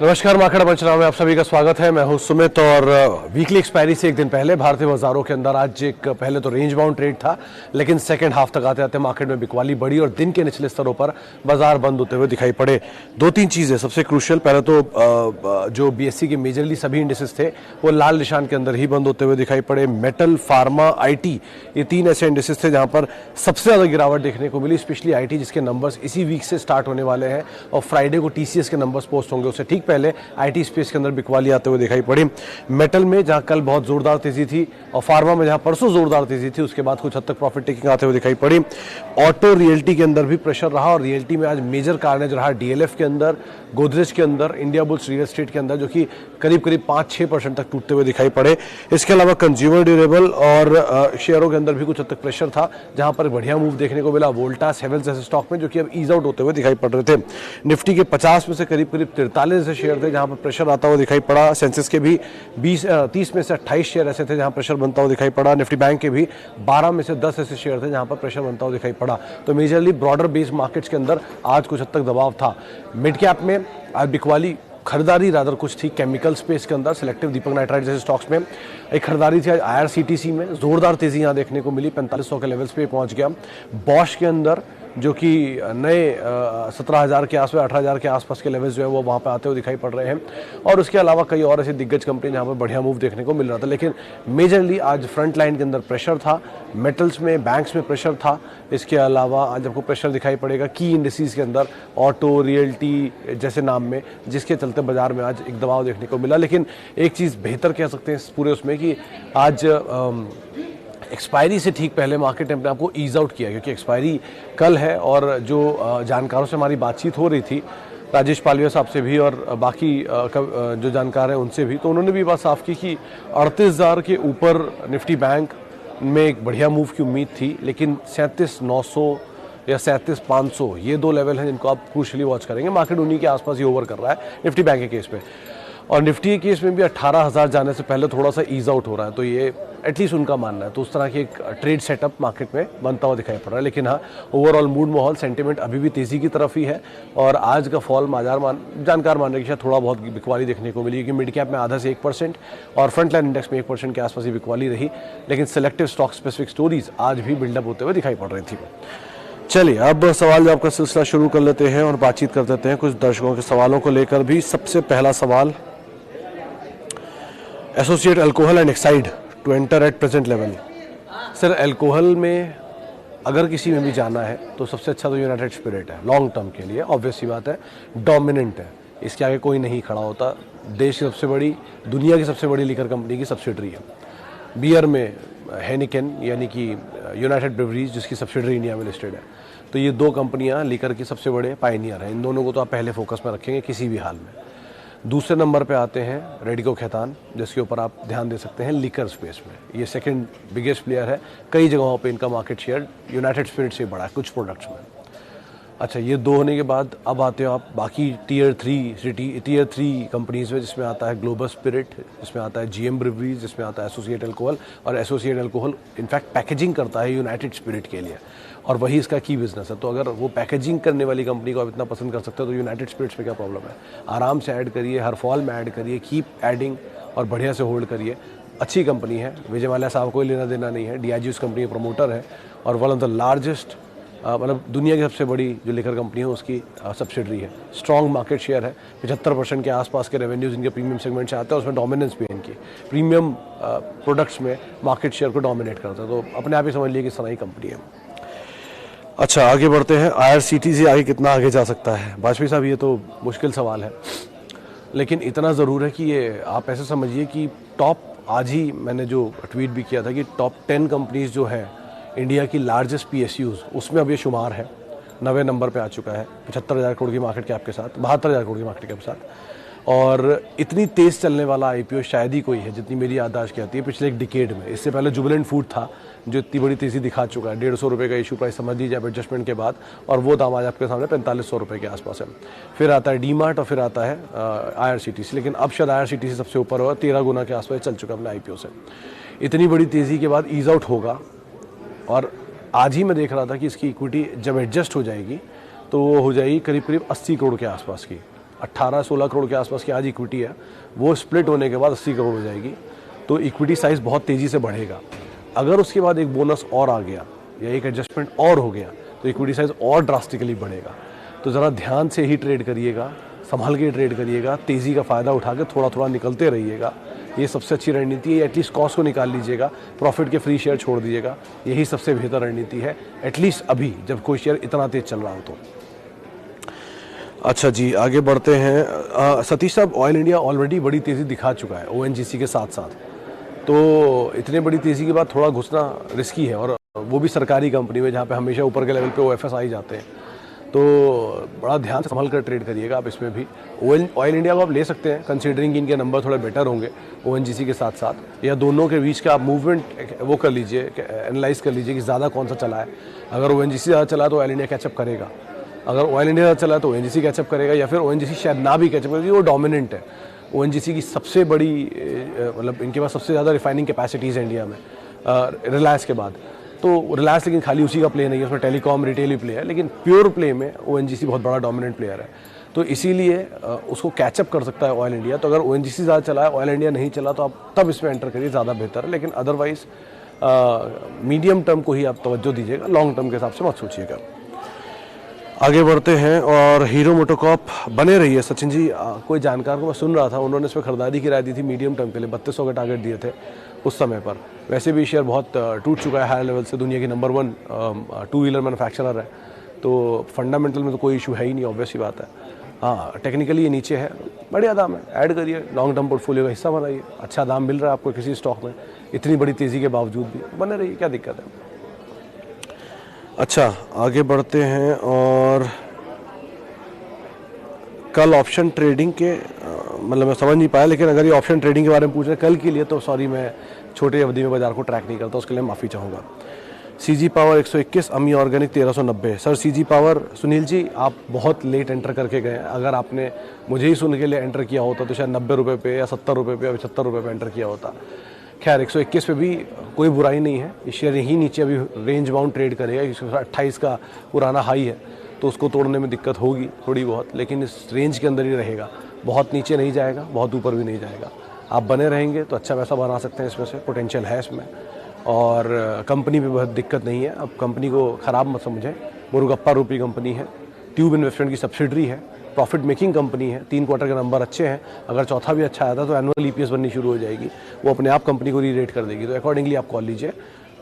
नमस्कार, मार्केट पंचनामे में आप सभी का स्वागत है। मैं हूं सुमित और वीकली एक्सपायरी से एक दिन पहले भारतीय बाजारों के अंदर आज एक पहले तो रेंज बाउंड ट्रेड था, लेकिन सेकंड हाफ तक आते आते मार्केट में बिकवाली बढ़ी और दिन के निचले स्तरों पर बाजार बंद होते हुए दिखाई पड़े। दो तीन चीजें सबसे क्रूशियल, पहले तो जो बीएससी के मेजरली सभी इंडिसेस थे वो लाल निशान के अंदर ही बंद होते हुए दिखाई पड़े। मेटल, फार्मा, आईटी, ये तीन ऐसे इंडिसेस थे जहां पर सबसे ज्यादा गिरावट देखने को मिली, स्पेशली आईटी जिसके नंबर्स इसी वीक से स्टार्ट होने वाले हैं और फ्राइडे को टीसीएस के नंबर्स पोस्ट होंगे। उससे ठीक पहले आईटी स्पेस के अंदर बिकवाली आते हुए दिखाई पड़ी। मेटल में जहां कल बहुत जोरदार तेजी थी और फार्मा में जहां परसों जोरदार तेजी थी, उसके बाद कुछ हद तक प्रॉफिट टेकिंग आते हुए दिखाई पड़ी। ऑटो रियल्टी के अंदर भी प्रेशर रहा और रियल्टी में आज मेजर कार्नेज रहा डीएलएफ के अंदर, गोदरेज के अंदर, इंडिया बुल्स रियल एस्टेट के अंदर, जो कि करीब करीब 5-6% तक टूटते हुए दिखाई पड़े। इसके अलावा कंज्यूमर ड्यूरेबल और शेयरों के अंदर भी कुछ हद तक प्रेशर था, जहां पर बढ़िया मूव देखने को मिला वोल्टास, हेवेल्स जैसे स्टॉक में, जो कि अब ईज आउट होते हुए दिखाई पड़ रहे थे। निफ्टी के 50 में से करीब करीब 43 ऐसे शेयर थे जहां पर प्रेशर आता हुआ दिखाई पड़ा। सेंसेक्स के भी 30 में से 28 शेयर ऐसे थे जहां प्रेशर बनता हुआ दिखाई पड़ा। निफ्टी बैंक के भी 12 में से 10 ऐसे शेयर थे जहां पर प्रेशर बनता हुआ दिखाई पड़ा। तो मेजरली ब्रॉडर बेस्ड मार्केट्स के अंदर आज कुछ हद तक दबाव था। मिड कैप में आज बिकवाली खरीदारी रादर कुछ थी। केमिकल स्पेस के अंदर सिलेक्टिव, दीपक नाइट्राइट जैसे स्टॉक्स में एक खरीदारी थी। आज आईआरसीटीसी में जोरदार तेजी यहां देखने को मिली, 4500 के लेवल्स पे पहुंच गया। बॉश के अंदर जो कि नए 17,000 के आसपास, 18,000 के आसपास के लेवल्स जो है वो वहाँ पे आते हुए दिखाई पड़ रहे हैं। और उसके अलावा कई और ऐसी दिग्गज कंपनी जहाँ पर बढ़िया मूव देखने को मिल रहा था। लेकिन मेजरली आज फ्रंट लाइन के अंदर प्रेशर था, मेटल्स में, बैंक्स में प्रेशर था। इसके अलावा आज आपको प्रेशर दिखाई पड़ेगा की इंडिसेस के अंदर, ऑटो, रियल्टी जैसे नाम में, जिसके चलते बाजार में आज एक दबाव देखने को मिला। लेकिन एक चीज़ बेहतर कह सकते हैं पूरे उसमें कि आज एक्सपायरी से ठीक पहले मार्केट ने अपने आप को ईज आउट किया, क्योंकि एक्सपायरी कल है और जो जानकारों से हमारी बातचीत हो रही थी, राजेश पालिया साहब से भी और बाकी जो जानकार हैं उनसे भी, तो उन्होंने भी बात साफ की कि 38,000 के ऊपर निफ्टी बैंक में एक बढ़िया मूव की उम्मीद थी, लेकिन 37,900 या 37,500 ये दो लेवल हैं जिनको आप क्रूशली वॉच करेंगे। मार्केट उन्हीं के आसपास ही ओवर कर रहा है निफ्टी बैंक के केस में, और निफ्टी के केस में भी 18,000 जाने से पहले थोड़ा सा ईज आउट हो रहा है। तो ये एटलीस्ट उनका मानना है। तो उस तरह की एक ट्रेड सेटअप मार्केट में बनता हुआ दिखाई पड़ रहा है। लेकिन हाँ, ओवरऑल मूड, माहौल, सेंटिमेंट अभी भी तेजी की तरफ ही है। और आज का फॉल जानकार मान रहे कि शायद थोड़ा बहुत बिकवाली देखने को मिली, क्योंकि मिड कैप में आधा से 1% और फ्रंट लाइन इंडेक्स में 1% के आसपास ही बिकवाली रही। लेकिन सेलेक्टिव स्टॉक स्पेसिफिक स्टोरीज आज भी बिल्डअप होते हुए दिखाई पड़ रही थी। चलिए अब सवाल जवाब का सिलसिला शुरू कर लेते हैं और बातचीत कर देते हैं कुछ दर्शकों के सवालों को लेकर भी। सबसे पहला सवाल, associate alcohol and excise to enter at present level. Sir, alcohol में अगर किसी में भी जाना है तो सबसे अच्छा तो यूनाइटेड स्पिरिट है लॉन्ग टर्म के लिए, ऑब्वियस सी बात है, डोमिनेंट है, इसके आगे कोई नहीं खड़ा होता। देश की सबसे बड़ी, दुनिया की सबसे बड़ी लीकर कंपनी की सब्सिडरी है। बियर में हेनिकेन यानी कि यूनाइटेड ब्रेवरीज जिसकी सब्सिडरी इंडिया में लिस्टेड है। तो ये दो कंपनियां लीकर की सबसे बड़े पायनियर हैं। इन दोनों को तो आप पहले फोकस में रखेंगे किसी भी हाल में। दूसरे नंबर पे आते हैं रेडिको खैतान, जिसके ऊपर आप ध्यान दे सकते हैं लीकर स्पेस में। ये सेकंड बिगेस्ट प्लेयर है। कई जगहों पे इनका मार्केट शेयर यूनाइटेड स्पिरिट से बड़ा है कुछ प्रोडक्ट्स में। अच्छा, ये दो होने के बाद अब आते हो आप बाकी टीयर 3 कंपनीज में, जिसमें आता है ग्लोबल स्पिरिट, जिसमें आता है जीएम ब्रेवरीज, जिसमें आता है एसोसिएट अल्कोहल। और एसोसिएट अल्कोहल इनफैक्ट पैकेजिंग करता है यूनाइटेड स्पिरिट के लिए और वही इसका की बिजनेस है। तो अगर वो पैकेजिंग करने वाली कंपनी को आप इतना पसंद कर सकते हो तो यूनाइटेड स्पिरिट्स में क्या प्रॉब्लम है। आराम से ऐड करिए, हर फॉल में ऐड करिए, कीप एडिंग और बढ़िया से होल्ड करिए। अच्छी कंपनी है, विजय माल्या साहब कोई लेना देना नहीं है। डीआईजी उस कंपनी के प्रमोटर है और वन ऑफ द लार्जेस्ट, मतलब दुनिया की सबसे बड़ी जो लिकर कंपनी है उसकी सब्सिडरी है। स्ट्रॉन्ग मार्केट शेयर है, 75% के आसपास के रेवेन्यूज इनके प्रीमियम सेगमेंट से आते हैं। उसमें डोमिनेंस भी है इनकी, प्रीमियम प्रोडक्ट्स में मार्केट शेयर को डोमिनेट करता है। तो अपने आप ही समझ लीजिए कि सही कंपनी है। अच्छा, आगे बढ़ते हैं। आईआरसीटीसी आगे कितना आगे जा सकता है? वाजपेयी साहब, ये तो मुश्किल सवाल है, लेकिन इतना ज़रूर है कि ये आप ऐसे समझिए कि टॉप, आज ही मैंने जो ट्वीट भी किया था कि टॉप 10 कंपनीज जो है इंडिया की लार्जेस्ट पीएसयूज, उसमें अब ये शुमार है। 90 नंबर पे आ चुका है 75,000 करोड़ की मार्केट कैप के साथ, 72,000 करोड़ की मार्केट कैप के साथ। और इतनी तेज़ चलने वाला आईपीओ शायद ही कोई है, जितनी मेरी याददाश्त कहती है, पिछले एक डिकेड में। इससे पहले जुबिलेंट फूड था जो इतनी बड़ी तेज़ी दिखा चुका है। 150 रुपये का इशू प्राइस समझ लीजिए आप एडजस्टमेंट के बाद, और वो दाम आज आपके सामने 4500 रुपये के आसपास है। फिर आता है डीमार्ट और फिर आता है आईआरसीटीसी। लेकिन अब शायद आईआरसीटीसी सबसे ऊपर होगा, 13 गुना के आसपास चल चुका है अपने आईपीओ से। इतनी बड़ी तेज़ी के बाद ईज आउट होगा और आज ही मैं देख रहा था कि इसकी इक्विटी जब एडजस्ट हो जाएगी तो वो हो जाएगी करीब करीब 80 करोड़ के आसपास की। 18-16 करोड़ के आसपास की आज इक्विटी है, वो स्प्लिट होने के बाद 80 करोड़ हो जाएगी। तो इक्विटी साइज़ बहुत तेज़ी से बढ़ेगा। अगर उसके बाद एक बोनस और आ गया या एक एडजस्टमेंट और हो गया तो इक्विटी साइज़ और ड्रास्टिकली बढ़ेगा। तो ज़रा ध्यान से ही ट्रेड करिएगा, संभल के ट्रेड करिएगा, तेज़ी का फ़ायदा उठा के थोड़ा थोड़ा निकलते रहिएगा। ये सबसे अच्छी रणनीति है। एटलीस्ट कॉस्ट को निकाल लीजिएगा, प्रॉफिट के फ्री शेयर छोड़ दीजिएगा, यही सबसे बेहतर रणनीति है, एटलीस्ट अभी जब कोई शेयर इतना तेज चल रहा हो तो। अच्छा जी, आगे बढ़ते हैं। सतीश साहब, ऑयल इंडिया ऑलरेडी बड़ी तेज़ी दिखा चुका है ओएनजीसी के साथ साथ, तो इतनी बड़ी तेज़ी के बाद थोड़ा घुसना रिस्की है, और वो भी सरकारी कंपनी में जहाँ पे हमेशा ऊपर के लेवल पे ओएफएस जाते हैं। तो बड़ा ध्यान से संभल कर ट्रेड करिएगा आप इसमें भी। ऑयल इंडिया को आप ले सकते हैं कंसीडरिंग कि इनके नंबर थोड़े बेटर होंगे ओएनजीसी के साथ साथ, या दोनों के बीच का आप मूवमेंट वो कर लीजिए, एनालाइज कर लीजिए कि ज़्यादा कौन सा चला है। अगर ओएनजीसी ज़्यादा चला है तो ऑयल इंडिया कैचअप करेगा, अगर ऑयल इंडिया ज़्यादा चला है तो ओएनजीसी कैचअप करेगा, या फिर ओएनजीसी शायद ना भी कैचअप करेगी, वो डोमिनेंट है। ओएनजीसी की सबसे बड़ी मतलब इनके पास सबसे ज़्यादा रिफाइनिंग कैपेसिटीज़ है इंडिया में रिलायंस के बाद। तो रिलायंस लेकिन खाली उसी का प्ले नहीं है, उसमें टेलीकॉम रिटेल ही प्ले है, लेकिन प्योर प्ले में ओएनजीसी बहुत बड़ा डोमिनेंट प्लेयर है। तो इसीलिए उसको कैचअप कर सकता है ऑयल इंडिया। तो अगर ओएनजीसी ज़्यादा चला है, ऑयल इंडिया नहीं चला, तो आप तब इसमें एंटर करिए, ज़्यादा बेहतर है। लेकिन अदरवाइज मीडियम टर्म को ही आप तवज्जो दीजिएगा, लॉन्ग टर्म के हिसाब से मत सोचिएगा। आगे बढ़ते हैं, और हीरो मोटोकॉर्प बने रही है। सचिन जी, कोई जानकार को मैं सुन रहा था, उन्होंने इसमें खरीदारी की राय दी थी मीडियम टर्म के लिए, 3200 के टारगेट दिए थे उस समय पर। वैसे भी शेयर बहुत टूट चुका है हायर लेवल से, दुनिया की नंबर 1 टू व्हीलर मैन्युफैक्चरर है, तो फंडामेंटल में तो कोई इशू है ही नहीं, ऑब्वियस ही बात है। हाँ, टेक्निकली ये नीचे है, बढ़िया दाम है, ऐड करिए, लॉन्ग टर्म पोर्टफोलियो का हिस्सा बनाइए। अच्छा दाम मिल रहा है आपको किसी स्टॉक में, इतनी बड़ी तेज़ी के बावजूद भी बने रहिए, क्या दिक्कत है। अच्छा, आगे बढ़ते हैं, और कल ऑप्शन ट्रेडिंग के मतलब मैं समझ नहीं पाया, लेकिन अगर ये ऑप्शन ट्रेडिंग के बारे में पूछ रहे हैं कल के लिए, तो सॉरी, मैं छोटे अवधि में बाजार को ट्रैक नहीं करता, उसके लिए माफ़ी चाहूँगा। CG power 121, Ami organic 1390। Sir CG power, Sunil ji आप बहुत लेट एंटर करके गए हैं। अगर आपने मुझे ही सुन के लिए एंटर किया होता तो शायद 90 रुपये पे या 70 रुपये पे या 75 रुपये पे एंटर किया होता। खैर 121 पे भी कोई बुराई नहीं है, ये शेयर यहीं नीचे अभी रेंज बाउंड ट्रेड करेगा। 128 का पुराना हाई है, तो उसको तोड़ने में दिक्कत होगी थोड़ी बहुत, लेकिन इस रेंज के अंदर ही रहेगा, बहुत नीचे नहीं जाएगा, बहुत ऊपर भी नहीं जाएगा। आप बने रहेंगे तो अच्छा पैसा बना सकते हैं, इसमें से पोटेंशियल है इसमें, और कंपनी भी बहुत दिक्कत नहीं है। अब कंपनी को ख़राब मत समझें, मुरुगप्पा रूपी कंपनी है, ट्यूब इन्वेस्टमेंट की सब्सिडरी है, प्रॉफिट मेकिंग कंपनी है, 3 क्वार्टर के नंबर अच्छे हैं, अगर चौथा भी अच्छा आता तो एनुअल ईपीएस बननी शुरू हो जाएगी, वो अपने आप कंपनी को री रेट कर देगी। तो अकॉर्डिंगली आप कॉल लीजिए,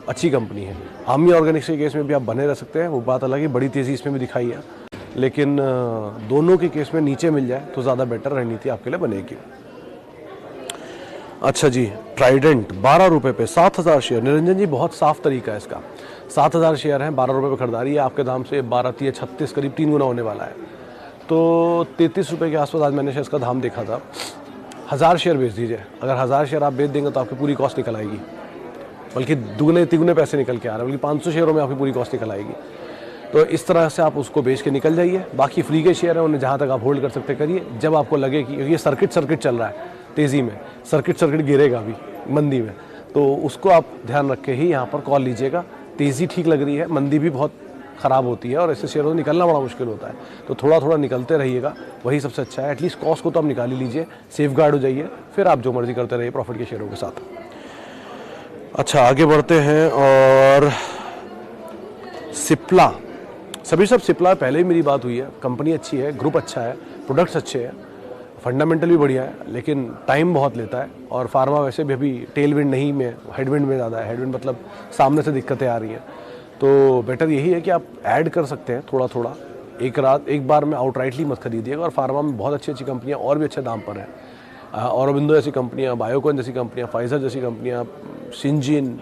अच्छी कंपनी है। आमी ऑर्गेनिक्स के केस में भी आप बने रह सकते हैं, वो बात अलग है, बड़ी तेज़ी इसमें भी दिखाई है, लेकिन दोनों के केस में नीचे मिल जाए तो ज़्यादा बेटर रणनीति आपके लिए बनेगी। अच्छा जी, ट्राइडेंट 12 रुपये पे 7000 शेयर। निरंजन जी बहुत साफ तरीका है इसका, 7000 शेयर हैं, 12 रुपये पे खरीदारी है, आपके दाम से 12 36 करीब 3 गुना होने वाला है। तो 33 रुपये के आसपास आज मैंने इसका दाम देखा था। 1000 शेयर बेच दीजिए, अगर 1000 शेयर आप बेच देंगे तो आपकी पूरी कॉस्ट निकल आएगी, बल्कि दुगने तिगुने पैसे निकल के आ रहे हैं, बल्कि 500 शेयरों में आपकी पूरी कॉस्ट निकल आएगी। तो इस तरह से आप उसको बेच के निकल जाइए। बाकी फ्री के शेयर हैं, उन्हें जहाँ तक आप होल्ड कर सकते करिए, जब आपको लगे कि ये सर्किट चल रहा है तेज़ी में, सर्किट गिरेगा अभी मंदी में, तो उसको आप ध्यान रख के ही यहाँ पर कॉल लीजिएगा। तेज़ी ठीक लग रही है, मंदी भी बहुत ख़राब होती है और ऐसे शेयरों से निकलना बड़ा मुश्किल होता है, तो थोड़ा थोड़ा निकलते रहिएगा, वही सबसे अच्छा है। एटलीस्ट कॉस्ट को तो आप निकाल ही लीजिए, सेफ गार्ड हो जाइए, फिर आप जो मर्जी करते रहिए प्रॉफिट के शेयरों के साथ। अच्छा, आगे बढ़ते हैं, और सिप्ला, सभी सब सिप्ला पहले ही मेरी बात हुई है, कंपनी अच्छी है, ग्रुप अच्छा है, प्रोडक्ट्स अच्छे हैं, फंडामेंटल भी बढ़िया है, लेकिन टाइम बहुत लेता है। और फार्मा वैसे भी अभी टेल विंड नहीं में, हेडविंड में ज़्यादा है, हेडविंड मतलब सामने से दिक्कतें आ रही हैं। तो बेटर यही है कि आप ऐड कर सकते हैं थोड़ा थोड़ा, एक बार में आउटराइटली मत खरीदिएगा। और फार्मा में बहुत अच्छी अच्छी कंपनियाँ और भी अच्छे दाम पर हैं, औरबिंदो जैसी कंपनियाँ, बायोकॉन जैसी कंपनियाँ, फाइजर जैसी कंपनियाँ, सिंजिन,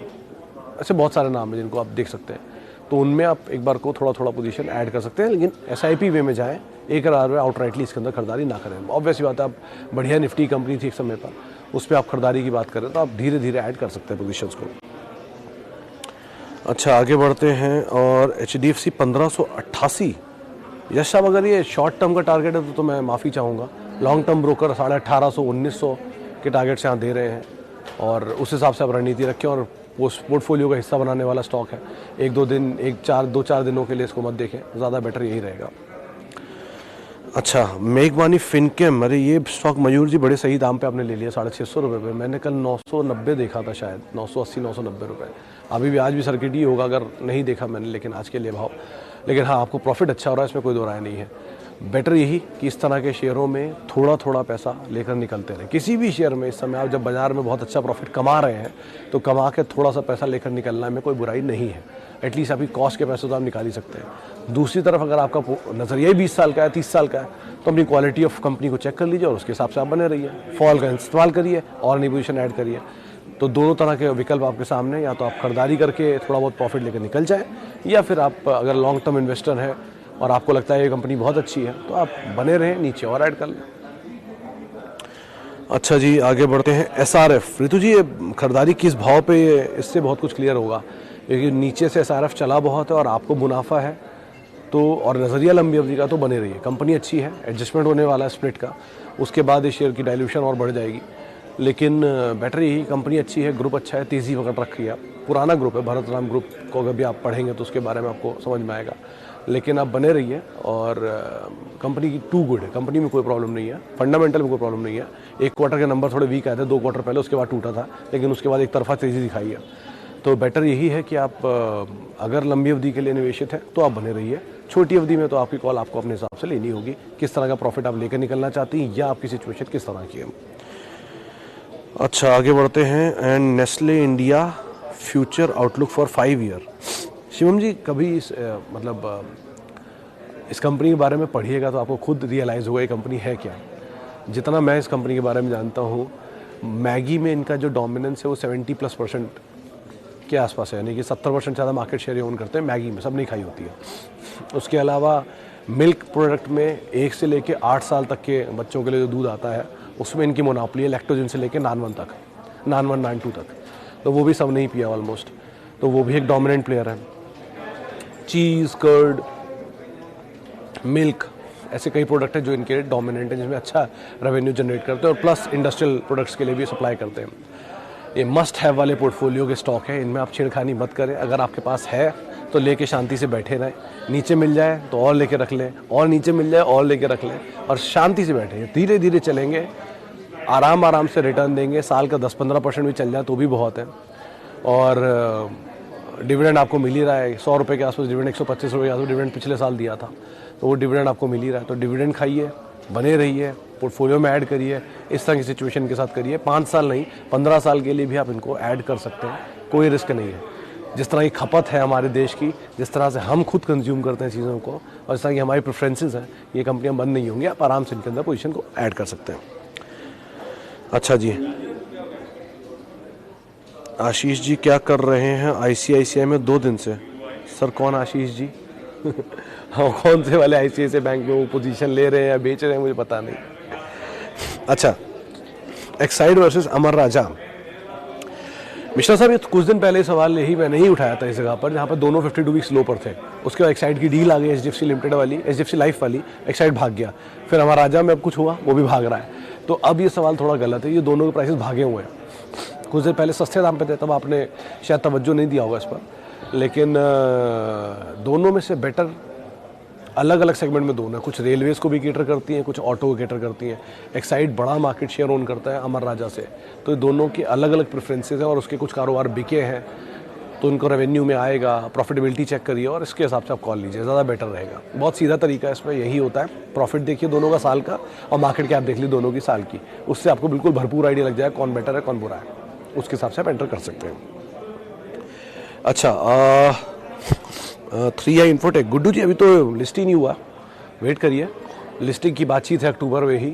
ऐसे बहुत सारे नाम हैं जिनको आप देख सकते हैं। तो उनमें आप एक बार को थोड़ा थोड़ा पोजीशन ऐड कर सकते हैं, लेकिन SIP वे में जाएं, एक बार आउटराइटली इसके अंदर खरीदारी ना करें। ऑब्वियस बात है, आप बढ़िया निफ्टी कंपनी थी एक समय पर, उस पर आप खरीदारी की बात करें तो आप धीरे धीरे ऐड कर सकते हैं पोजीशंस को। अच्छा, आगे बढ़ते हैं, और HDFC 1588। यश साहब, अगर ये शॉर्ट टर्म का टारगेट है तो मैं माफ़ी चाहूँगा, लॉन्ग टर्म ब्रोकर 1850 1900 के टारगेट से यहाँ दे रहे हैं, और उस हिसाब से आप रणनीति रखें, और पोर्टफोलियो का हिस्सा बनाने वाला स्टॉक है। 1-2 दिन, 1-4 2-4 दिनों के लिए इसको मत देखें, ज़्यादा बेटर यही रहेगा। अच्छा, मेघमानी फिनकेम, अरे ये स्टॉक मयूर जी बड़े सही दाम पे आपने ले लिया, 650 रुपये पे। मैंने कल 990 देखा था शायद, 980 990 रुपये। अभी भी आज भी सर्किट ही होगा अगर नहीं देखा मैंने, लेकिन आज के लिए भाव। लेकिन हाँ, आपको प्रॉफिट अच्छा हो रहा है, इसमें कोई दो राय नहीं है। बेटर यही कि इस तरह के शेयरों में थोड़ा थोड़ा पैसा लेकर निकलते रहें। किसी भी शेयर में इस समय आप जब बाजार में बहुत अच्छा प्रॉफिट कमा रहे हैं तो कमा के थोड़ा सा पैसा लेकर निकलना में कोई बुराई नहीं है। एटलीस्ट आपकी कॉस्ट के पैसे तो आप निकाल ही सकते हैं। दूसरी तरफ अगर आपका नज़रिया ही 20 साल का है, 30 साल का है, तो अपनी क्वालिटी ऑफ कंपनी को चेक कर लीजिए और उसके हिसाब से आप बने रहिए। फॉल का इस्तेमाल करिए और नई पोजीशन ऐड करिए। तो दोनों तरह के विकल्प आपके सामने, या तो आप खरीदारी करके थोड़ा बहुत प्रॉफिट लेकर निकल जाए, या फिर आप अगर लॉन्ग टर्म इन्वेस्टर हैं और आपको लगता है ये कंपनी बहुत अच्छी है तो आप बने रहें, नीचे और ऐड कर लें। अच्छा जी, आगे बढ़ते हैं। SRF, ऋतु जी ये खरीदारी किस भाव पे, इससे बहुत कुछ क्लियर होगा, क्योंकि नीचे से SRF चला बहुत है और आपको मुनाफा है तो, और नज़रिया लंबी अवधि का, तो बने रहिए। कंपनी अच्छी है, एडजस्टमेंट होने वाला है स्प्लिट का, उसके बाद इस शेयर की डाइल्यूशन और बढ़ जाएगी। लेकिन बेटर यही, कंपनी अच्छी है, ग्रुप अच्छा है, तेज़ी पकड़ रखी है। पुराना ग्रुप है, भरत राम ग्रुप को अगर भी आप पढ़ेंगे तो उसके बारे में आपको समझ में आएगा। लेकिन आप बने रहिए और कंपनी की टू गुड है, कंपनी में कोई प्रॉब्लम नहीं है, फंडामेंटल में कोई प्रॉब्लम नहीं है। एक क्वार्टर के नंबर थोड़े वीक आए थे 2 क्वार्टर पहले, उसके बाद टूटा था, लेकिन उसके बाद एक तरफा तेज़ी दिखाई है। तो बेटर यही है कि आप अगर लंबी अवधि के लिए निवेशित हैं तो आप बने रहिए। छोटी अवधि में तो आपकी कॉल आपको अपने हिसाब से लेनी होगी, किस तरह का प्रॉफिट आप लेकर निकलना चाहती हैं या आपकी सिचुएशन किस तरह की है। अच्छा, आगे बढ़ते हैं। And Nestle India future outlook for 5 year. Shivam ji, कभी इस कंपनी के बारे में पढ़िएगा तो आपको खुद रियलाइज़ होगा ये कंपनी है क्या। जितना मैं इस कंपनी के बारे में जानता हूँ, मैगी में इनका जो डोमिनेंस है वो 70+% के आसपास है, यानी कि 70% ज़्यादा मार्केट शेयर ओन करते हैं मैगी में, सब नहीं खाई होती है। उसके अलावा मिल्क प्रोडक्ट में 1 से लेके 8 साल तक के बच्चों के लिए जो दूध आता है उसमें इनकी मोनोपोली है, लैक्टोजन से लेके नान 1 तक, नान 1 नान 2 तक, तो वो भी सब नहीं पिया ऑलमोस्ट, तो वो भी एक डोमिनेंट प्लेयर है। चीज़, कर्ड, मिल्क, ऐसे कई प्रोडक्ट हैं जो इनके डोमिनेंट हैं, जिसमें अच्छा रेवेन्यू जनरेट करते हैं और प्लस इंडस्ट्रियल प्रोडक्ट्स के लिए भी सप्लाई करते हैं। ये मस्ट हैव वाले पोर्टफोलियो के स्टॉक है, इनमें आप छेड़खानी मत करें। अगर आपके पास है तो लेके शांति से बैठे रहें, नीचे मिल जाए तो और लेके रख लें, और नीचे मिल जाए और लेके रख लें, और शांति से बैठे, धीरे धीरे चलेंगे, आराम से रिटर्न देंगे। साल का 10-15% भी चल जाए तो भी बहुत है। और डिविडेंड आपको मिल ही रहा है, 100 रुपये के आसपास डिविडेंड, 125 रुपये के आसपास डिविडेंड पिछले साल दिया था, तो वो डिविडेंड आपको मिल ही रहा है। तो डिविडेंड खाइए, बने रहिए, पोर्टफोलियो में ऐड करिए, इस तरह की सिचुएशन के साथ करिए। 5 साल नहीं, 15 साल के लिए भी आप इनको ऐड कर सकते हैं, कोई रिस्क नहीं है। जिस तरह की खपत है हमारे देश की, जिस तरह से हम खुद कंज्यूम करते हैं चीज़ों को, और इस तरह की हमारी प्रेफरेंसेस हैं, ये कंपनियां बंद नहीं होंगी, आप आराम से इनके अंदर पोजीशन को ऐड कर सकते हैं। अच्छा जी, आशीष जी क्या कर रहे हैं ICICI में 2 दिन से? सर कौन आशीष जी? हाँ, कौन से वाले ICICI बैंक में वो पोजीशन ले रहे हैं या बेच रहे हैं, मुझे पता नहीं। अच्छा, एक्साइड वर्सेस अमर राजा। मिश्रा साहब, ये कुछ दिन पहले सवाल यही मैंने ही उठाया था इस जगह पर, जहाँ पर दोनों 52 वीक्स लो पर थे। उसके बाद एक्साइड की डील आ गई, HDFC लिमिटेड वाली, HDFC लाइफ वाली, एक्साइड भाग गया। फिर अमर राजा में अब कुछ हुआ, वो भी भाग रहा है। तो अब ये सवाल थोड़ा गलत है, ये दोनों के प्राइसेस भागे हुए हैं। कुछ देर पहले सस्ते दाम पे थे, तब आपने शायद तवज्जो नहीं दिया होगा इस पर, लेकिन दोनों में से बेटर अलग अलग सेगमेंट में दोनों है। कुछ रेलवेज़ को भी केटर करती हैं, कुछ ऑटो को केटर करती हैं। एक्साइड बड़ा मार्केट शेयर ओन करता है अमर राजा से, तो ये दोनों की अलग अलग प्रेफरेंसेस हैं और उसके कुछ कारोबार बिके हैं, तो उनको रेवेन्यू में आएगा। प्रॉफिटेबिलिटी चेक करिए और इसके हिसाब से आप कॉल लीजिए, ज़्यादा बेटर रहेगा। बहुत सीधा तरीका है इसमें, यही होता है। प्रॉफिट देखिए दोनों का साल का, और मार्केट कैप देख लीजिए दोनों की साल की, उससे आपको बिल्कुल भरपूर आइडिया लग जाएगा कौन बेटर है कौन बुरा है, उसके हिसाब से आप एंटर कर सकते हैं। अच्छा, 3i इन्फोटेक, गुड्डू जी अभी तो लिस्ट ही नहीं हुआ, वेट करिए। लिस्टिंग की बातचीत है अक्टूबर में ही,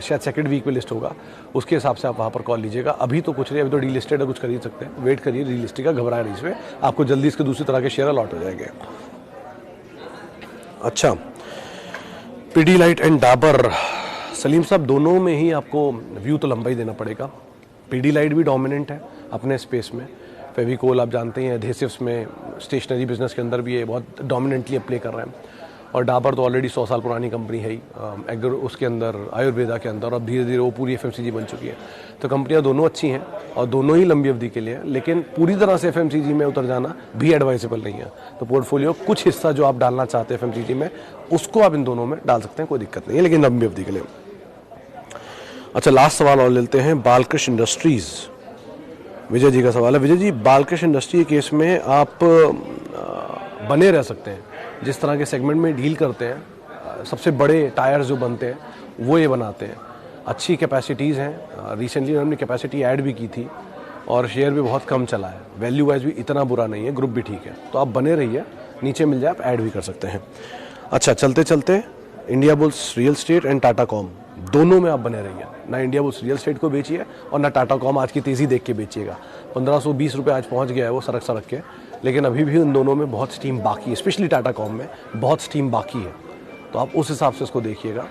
शायद सेकंड वीक में लिस्ट होगा, उसके हिसाब से आप वहाँ पर कॉल लीजिएगा। अभी तो कुछ नहीं, अभी तो डीलिस्टेड है, कुछ खरीद सकते हैं, वेट करिए डीलिस्टिंग का, घबराए नहीं इसमें, आपको जल्दी इसके दूसरी तरह के शेयर अलॉट हो जाएंगे। अच्छा, पीडीलाइट एंड डाबर, सलीम साहब दोनों में ही आपको व्यू तो लंबा ही देना पड़ेगा। पीडीलाइट भी डोमिनेंट है अपने स्पेस में, फेविकोल आप जानते हैं, एडहेसिव्स में, स्टेशनरी बिजनेस के अंदर भी ये बहुत डोमिनेंटली प्ले कर रहे हैं। और डाबर तो ऑलरेडी 100 साल पुरानी कंपनी है ही, एग्रो उसके अंदर आयुर्वेदा के अंदर, और धीरे धीरे वो पूरी एफएमसीजी बन चुकी है। तो कंपनियां दोनों अच्छी हैं और दोनों ही लंबी अवधि के लिए हैं, लेकिन पूरी तरह से एफएमसीजी में उतर जाना भी एडवाइजेबल नहीं है। तो पोर्टफोलियो कुछ हिस्सा जो आप डालना चाहते हैं एफएमसीजी में, उसको आप इन दोनों में डाल सकते हैं, कोई दिक्कत नहीं है, लेकिन लंबी अवधि के लिए। अच्छा, लास्ट सवाल और लेते हैं, बालकृष्ण इंडस्ट्रीज, विजय जी का सवाल है। विजय जी, बालकृष्ण इंडस्ट्री के केस में आप बने रह सकते हैं, जिस तरह के सेगमेंट में डील करते हैं, सबसे बड़े टायर्स जो बनते हैं वो ये बनाते हैं, अच्छी कैपेसिटीज़ हैं, रिसेंटली उन्होंने कैपेसिटी ऐड भी की थी और शेयर भी बहुत कम चला है, वैल्यू वाइज भी इतना बुरा नहीं है, ग्रुप भी ठीक है, तो आप बने रहिए, नीचे मिल जाए आप ऐड भी कर सकते हैं। अच्छा, चलते चलते India bulls real estate and Tata com, दोनों में आप बने रहिए, ना इंडिया बुल्स रियल एस्टेट को बेचिए और ना टाटा कॉम आज की तेज़ी देख के बेचिएगा। 1520 रुपये आज पहुंच गया है वो सरक सरक के, लेकिन अभी भी उन दोनों में बहुत स्टीम बाकी है, स्पेशली टाटा कॉम में बहुत स्टीम बाकी है, तो आप उस हिसाब से उसको देखिएगा।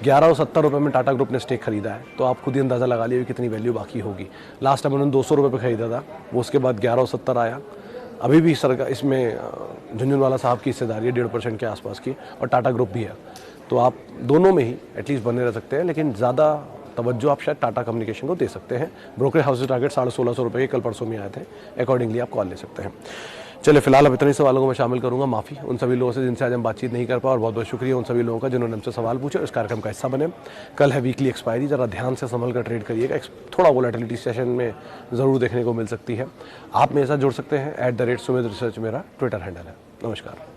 1170 रुपये में टाटा ग्रुप ने स्टेक खरीदा है, तो आप खुद ही अंदाज़ा लगा लिए कितनी वैल्यू बाकी होगी। लास्ट टाइम उन्होंने 200 रुपये पर खरीदा था, वो उसके बाद 1170 आया, अभी भी सरकार इसमें झुंझुनवाला साहब की हिस्सेदारी है 1.5% के आसपास की, और टाटा ग्रुप भी है, तो आप दोनों में ही एटलीस्ट बने रह सकते हैं, लेकिन ज़्यादा तवज्जो आप शायद टाटा कम्युनिकेशन को दे सकते हैं। ब्रोकरेज हाउस टारगेट 1650 रुपये के कल परसों में आए थे, अकॉर्डिंगली आप कॉल ले सकते हैं। चलिए, फिलहाल अब इतने सवालों को मैं शामिल करूंगा, माफ़ी उन सभी लोगों से जिनसे आज हम बातचीत नहीं कर पाए, और बहुत बहुत शुक्रिया उन सभी लोगों का जिन्होंने हमसे सवाल पूछे और इस कार्यक्रम का हिस्सा बने। कल है वीकली एक्सपायरी, ज़रा ध्यान से संभल कर ट्रेड करिएगा, थोड़ा वोलेटिलिटी सेशन में ज़रूर देखने को मिल सकती है। आप मेरे साथ जुड़ सकते हैं, @सुमित रिसर्च मेरा ट्विटर हैंडल है। नमस्कार।